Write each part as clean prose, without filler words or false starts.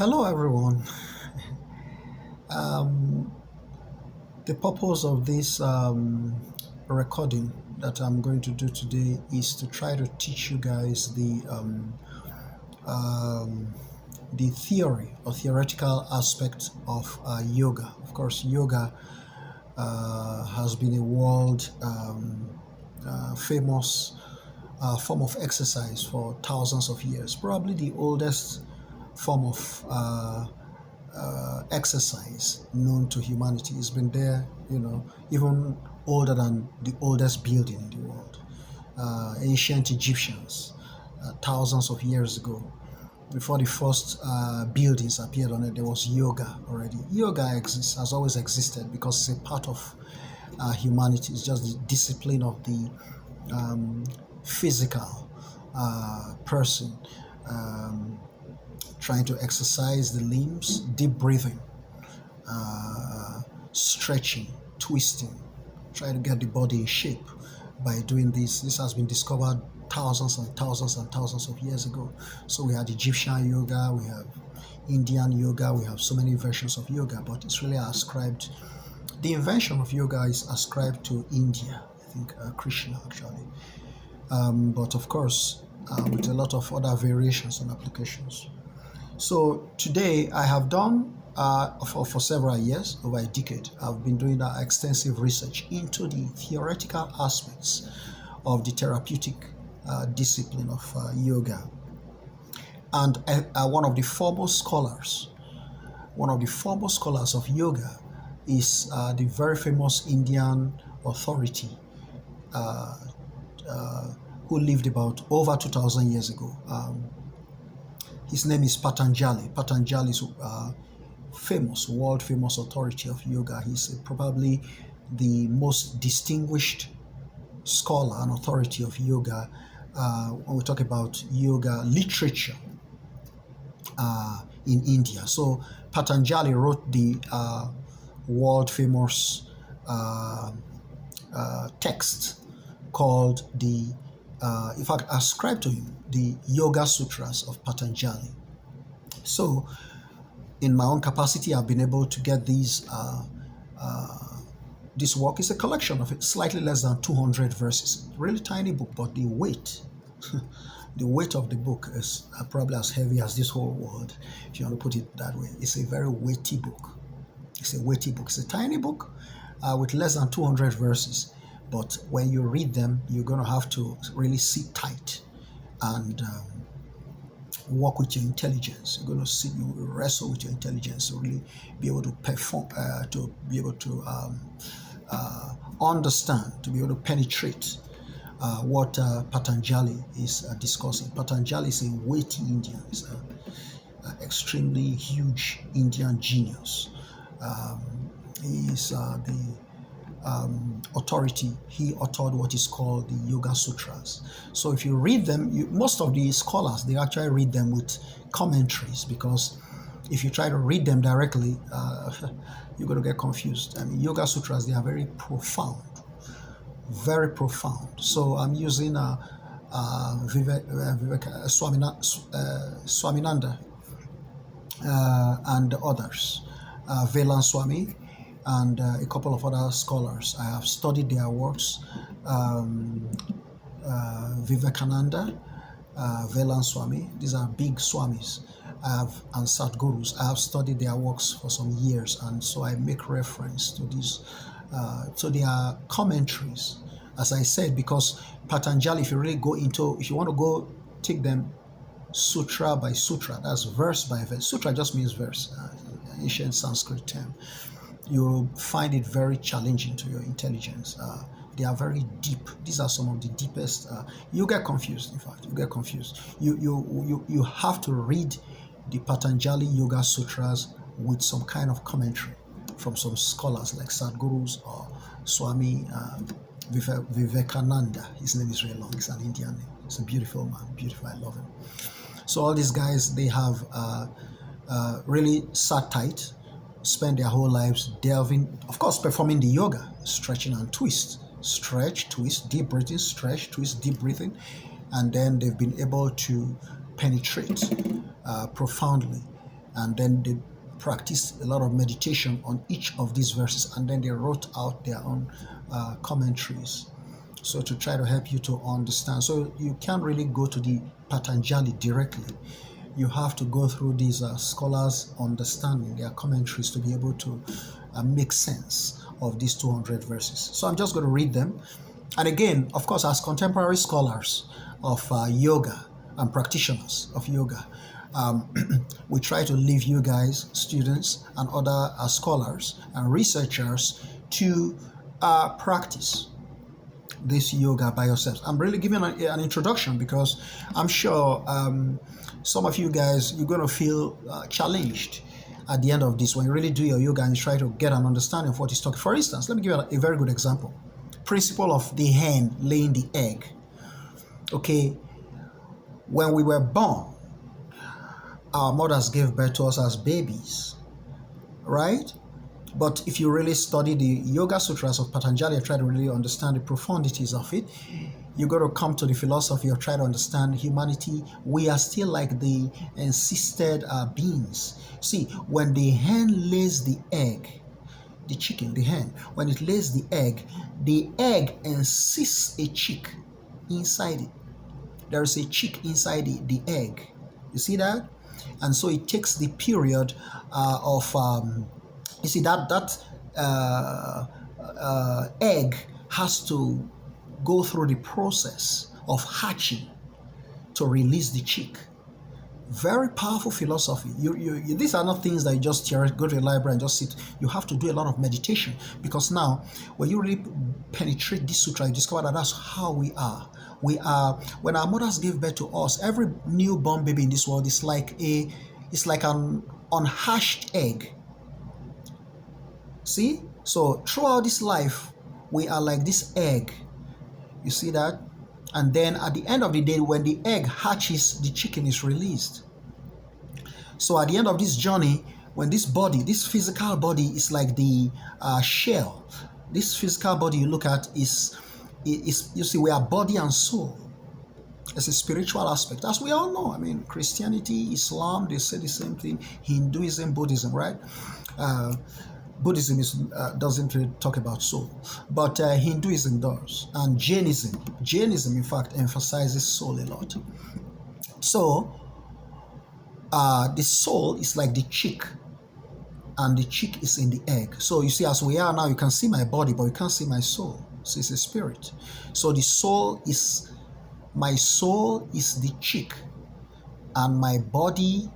Hello, everyone. Um, the purpose of this recording that I'm going to do today is to try to teach you guys um, the theory or theoretical aspect of yoga. Of course, yoga has been a world famous form of exercise for thousands of years. Probably the oldest form of exercise known to humanity. It's been there, even older than the oldest building in the world. Ancient Egyptians, thousands of years ago, before the first buildings appeared on it, there was yoga already. Yoga exists, has always existed because it's a part of humanity. It's just the discipline of the um, physical person. Um, Trying to exercise the limbs, deep breathing, stretching, twisting, try to get the body in shape by doing this. This has been discovered thousands and thousands and thousands of years ago. So we had Egyptian yoga, we have Indian yoga, we have so many versions of yoga, but it's really ascribed. The invention of yoga is ascribed to India, I think Krishna actually. But of course, with a lot of other variations and applications. So today I have done for several years, over a decade, I've been doing extensive research into the theoretical aspects of the therapeutic discipline of yoga. And one of the foremost scholars of yoga is the very famous Indian authority uh, uh, who lived about over 2,000 years ago. His name is Patanjali. Patanjali is world famous authority of yoga. He's probably the most distinguished scholar and authority of yoga when we talk about yoga literature in India. So Patanjali wrote the world famous uh, text called in fact, ascribed to him the Yoga Sutras of Patanjali. So, in my own capacity, I've been able to get this work is a collection of slightly less than 200 verses. Really tiny book, but the weight, the weight of the book is probably as heavy as this whole world, if you want to put it that way. It's a very weighty book. It's a weighty book. It's a tiny book with less than 200 verses. But when you read them, you're going to have to really sit tight and work with your intelligence. You're going to sit, you wrestle with your intelligence to really be able to perform, to be able to understand, to be able to penetrate what Patanjali is discussing. Patanjali is a weighty Indian. He's an extremely huge Indian genius. He is the authority. He authored what is called the Yoga Sutras. So if you read them, most of the scholars, they actually read them with commentaries, because if you try to read them directly, you're going to get confused. I mean, Yoga Sutras, they are very profound, very profound. So I'm using Swaminanda and others, Velan Swami, and a couple of other scholars. I have studied their works. Vivekananda, Velan Swami, these are big Swamis. And Satgurus. I have studied their works for some years, and so I make reference to these, to their commentaries. As I said, because Patanjali, if you want to go take them sutra by sutra, that's verse by verse. Sutra just means verse, ancient Sanskrit term. You'll find it very challenging to your intelligence. They are very deep. These are some of the deepest. You get confused. In fact, you get confused. You have to read the Patanjali Yoga Sutras with some kind of commentary from some scholars like Sadhgurus or Swami Vivekananda. His name is very long. It's an Indian name. It's a beautiful man. Beautiful. I love him. So all these guys, they have really sat tight, spend their whole lives delving, of course, performing the yoga, stretching and twist, stretch, twist, deep breathing, stretch, twist, deep breathing, and then they've been able to penetrate profoundly and then they practiced a lot of meditation on each of these verses, and then they wrote out their own commentaries. So to try to help you to understand. So you can't really go to the Patanjali directly. You have to go through these scholars' understanding, their commentaries, to be able to make sense of these 200 verses. So I'm just going to read them. And again, of course, as contemporary scholars of yoga and practitioners of yoga, we try to leave you guys, students, and other scholars and researchers to practice this yoga by yourselves. I'm really giving an introduction because I'm sure some of you guys, you're going to feel challenged at the end of this when you really do your yoga and you try to get an understanding of what he's talking. For instance, let me give you a very good example. Principle of the hen laying the egg. Okay, when we were born, our mothers gave birth to us as babies, right? But if you really study the Yoga Sutras of Patanjali and try to really understand the profundities of it, you got to come to the philosophy of try to understand humanity. We are still like the encysted beings. See, when the hen lays the egg, the chicken, the hen, when it lays the egg encysts a chick inside it. There is a chick inside the egg. You see that? And so it takes the period of you see that egg has to go through the process of hatching to release the chick. Very powerful philosophy. These are not things that you just go to a library and just sit. You have to do a lot of meditation, because now when you really penetrate this sutra, you discover that that's how we are. We are, when our mothers gave birth to us, every newborn baby in this world is like an unhatched egg. See? So throughout this life, we are like this egg. You see that? And then at the end of the day, when the egg hatches, the chicken is released. So at the end of this journey, when this body, this physical body is like the shell. This physical body you look at is you see, we are body and soul. It's a spiritual aspect, as we all know. I mean, Christianity, Islam, they say the same thing. Hinduism, Buddhism, right? Buddhism doesn't really talk about soul, but Hinduism does, and Jainism in fact emphasizes soul a lot. So the soul is like the chick, and the chick is in the egg. So you see, as we are now, you can see my body, but you can't see my soul. So it's a spirit. So my soul is the chick, and my body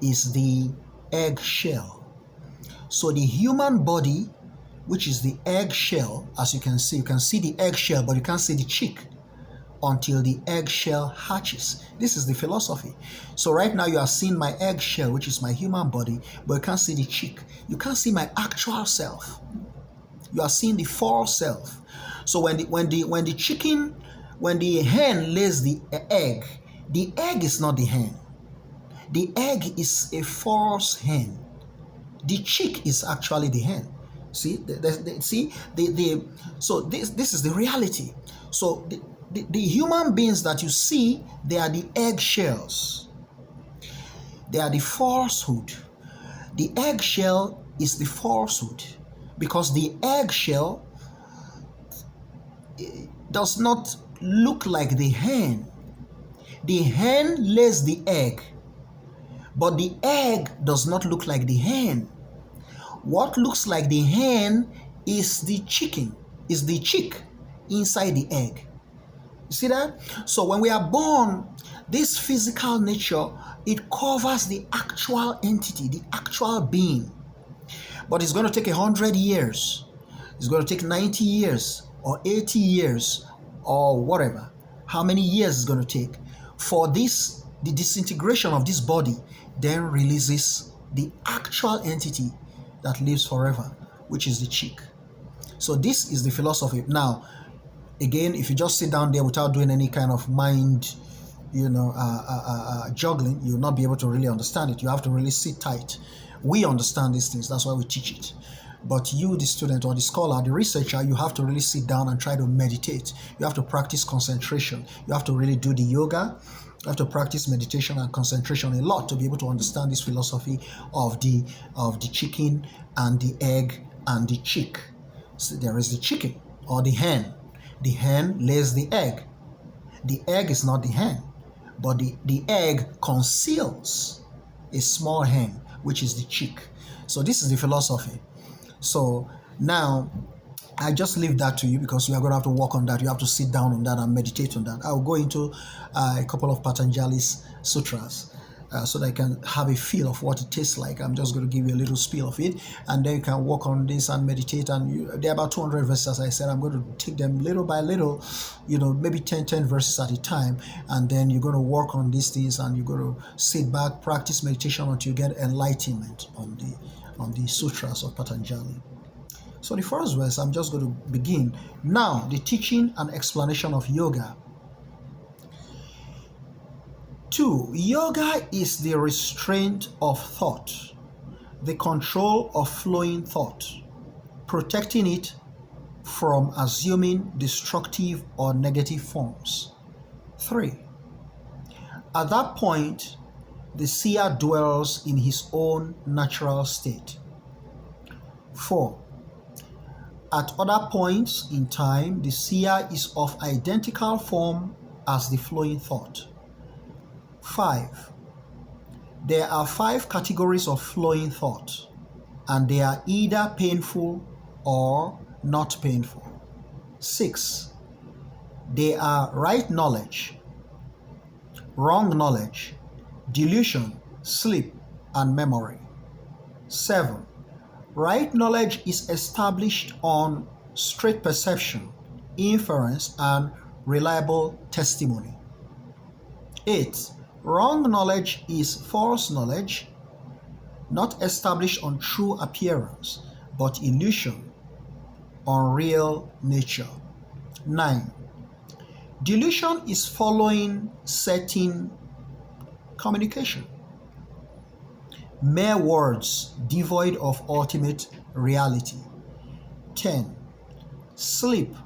is the egg shell. So the human body, which is the egg shell, as you can see the egg shell, but you can't see the chick until the egg shell hatches. This is the philosophy. So right now you are seeing my egg shell, which is my human body, but you can't see the chick. You can't see my actual self. You are seeing the false self. So when the hen lays the egg is not the hen. The egg is a false hen. The chick is actually the hen. See, so this is the reality. So the human beings that you see, they are the eggshells. They are the falsehood. The eggshell is the falsehood, because the eggshell does not look like the hen. The hen lays the egg, but the egg does not look like the hen. What looks like the hen is the chick inside the egg. You see that? So when we are born, this physical nature, it covers the actual entity, the actual being. But it's going to take 100 years. It's going to take 90 years or 80 years or whatever. How many years it's going to take for the disintegration of this body then releases the actual entity that lives forever, which is the chick. So this is the philosophy. Now, again, if you just sit down there without doing any kind of mind, juggling, you'll not be able to really understand it. You have to really sit tight. We understand these things. That's why we teach it. But you, the student or the scholar, the researcher, you have to really sit down and try to meditate. You have to practice concentration. You have to really do the yoga You have to practice meditation and concentration a lot to be able to understand this philosophy of the chicken and the egg and the chick. So there is the chicken or the hen. The hen lays the egg. The egg is not the hen, but the egg conceals a small hen, which is the chick. So this is the philosophy. So now I just leave that to you because you are going to have to work on that. You have to sit down on that and meditate on that. I'll go into a couple of Patanjali's sutras so that I can have a feel of what it tastes like. I'm just going to give you a little spiel of it, and then you can work on this and meditate. And there are about 200 verses, as I said. I'm going to take them little by little, maybe 10 verses at a time, and then you're going to work on these things, and you're going to sit back, practice meditation until you get enlightenment on the sutras of Patanjali. So the first verse, I'm just going to begin. Now, the teaching and explanation of yoga. 2. Yoga is the restraint of thought, the control of flowing thought, protecting it from assuming destructive or negative forms. 3. At that point, the seer dwells in his own natural state. 4. At other points in time, the seer is of identical form as the flowing thought. 5. There are 5 categories of flowing thought, and they are either painful or not painful. 6. They are right knowledge, wrong knowledge, delusion, sleep, and memory. 7. Right knowledge is established on straight perception, inference, and reliable testimony. 8. Wrong knowledge is false knowledge, not established on true appearance, but illusion on real nature. 9. Delusion is following certain communication. Mere words devoid of ultimate reality. 10. Sleep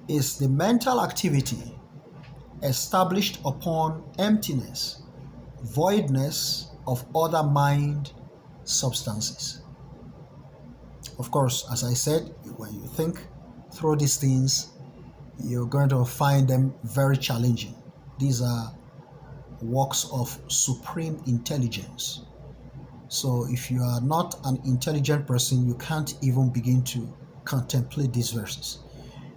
is the mental activity established upon emptiness, voidness of other mind substances. Of course, as I said, when you think through these things, you're going to find them very challenging. These are works of supreme intelligence. So if you are not an intelligent person, you can't even begin to contemplate these verses.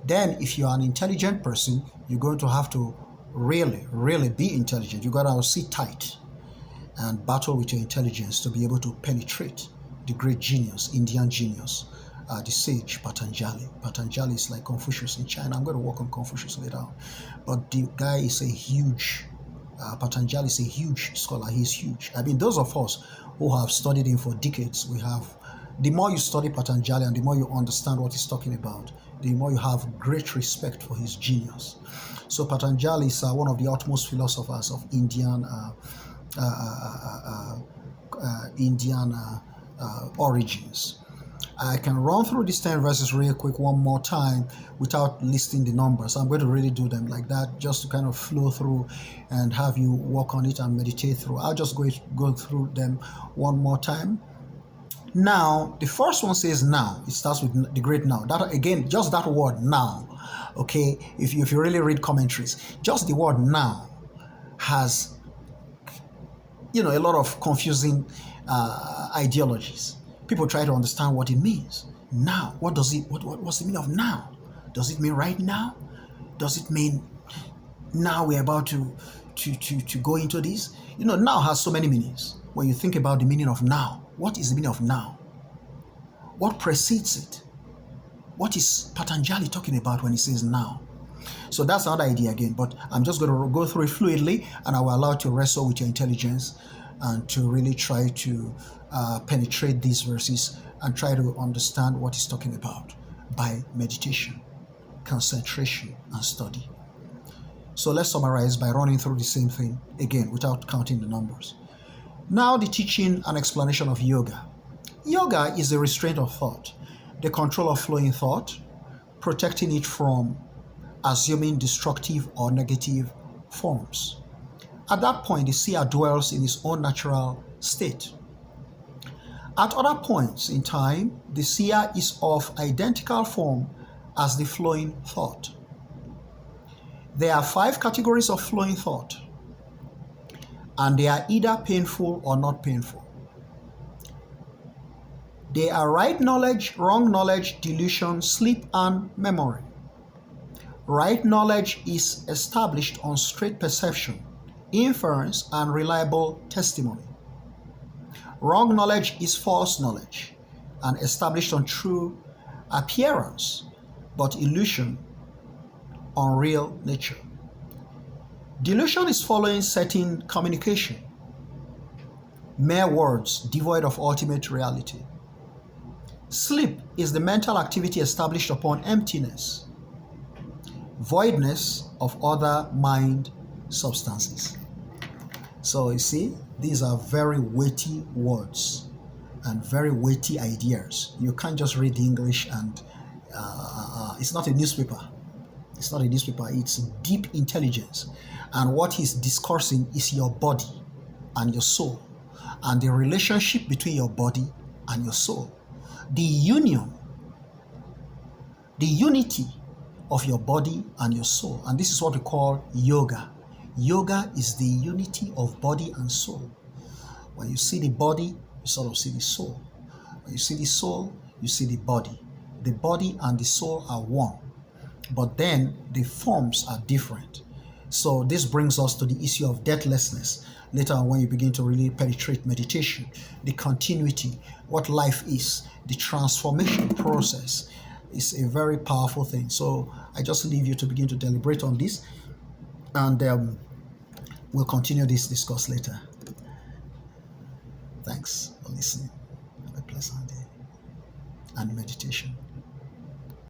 Then if you are an intelligent person, you're going to have to really be intelligent. You got to sit tight and battle with your intelligence to be able to penetrate the great genius, Indian genius, the sage Patanjali. Patanjali is like Confucius in China. I'm going to work on Confucius later on. But the guy is a huge, Patanjali is a huge scholar. He's huge. I mean, those of us who have studied him for decades, the more you study Patanjali and the more you understand what he's talking about, the more you have great respect for his genius. So Patanjali is one of the utmost philosophers of Indian origins. I can run through these 10 verses real quick one more time without listing the numbers. I'm going to really do them like that just to kind of flow through and have you work on it and meditate through. I'll just go through them one more time. Now, the first one says now. It starts with the great now. That again, just that word now. Okay, if you really read commentaries, just the word now has a lot of confusing ideologies. People try to understand what it means. Now, what's the meaning of now? Does it mean right now? Does it mean now we're about to go into this? Now has so many meanings. When you think about the meaning of now, what is the meaning of now? What precedes it? What is Patanjali talking about when he says now? So that's another idea again, but I'm just going to go through it fluidly, and I will allow you to wrestle with your intelligence and to really try to penetrate these verses and try to understand what he's talking about by meditation, concentration, and study. So let's summarize by running through the same thing again without counting the numbers. Now the teaching and explanation of yoga. Yoga is the restraint of thought, the control of flowing thought, protecting it from assuming destructive or negative forms. At that point, the seer dwells in his own natural state. At other points in time, the seer is of identical form as the flowing thought. There are 5 categories of flowing thought, and they are either painful or not painful. They are right knowledge, wrong knowledge, delusion, sleep, and memory. Right knowledge is established on straight perception, inference, and reliable testimony. Wrong knowledge is false knowledge and established on true appearance, but illusion on real nature. Delusion is following certain communication, mere words devoid of ultimate reality. Sleep is the mental activity established upon emptiness, voidness of other mind substances. So you see, these are very weighty words and very weighty ideas. You can't just read the English and it's not a newspaper. It's not a newspaper. It's deep intelligence. And what he's discussing is your body and your soul, and the relationship between your body and your soul. The union, the unity of your body and your soul. And this is what we call yoga. Yoga is the unity of body and soul. When you see the body, you sort of see the soul. When you see the soul, you see the body. The body and the soul are one, but then the forms are different. So this brings us to the issue of deathlessness. Later on, when you begin to really penetrate meditation, the continuity, what life is, the transformation process is a very powerful thing. So I just leave you to begin to deliberate on this, and we'll continue this discourse later. Thanks for listening. Have a pleasant day and meditation.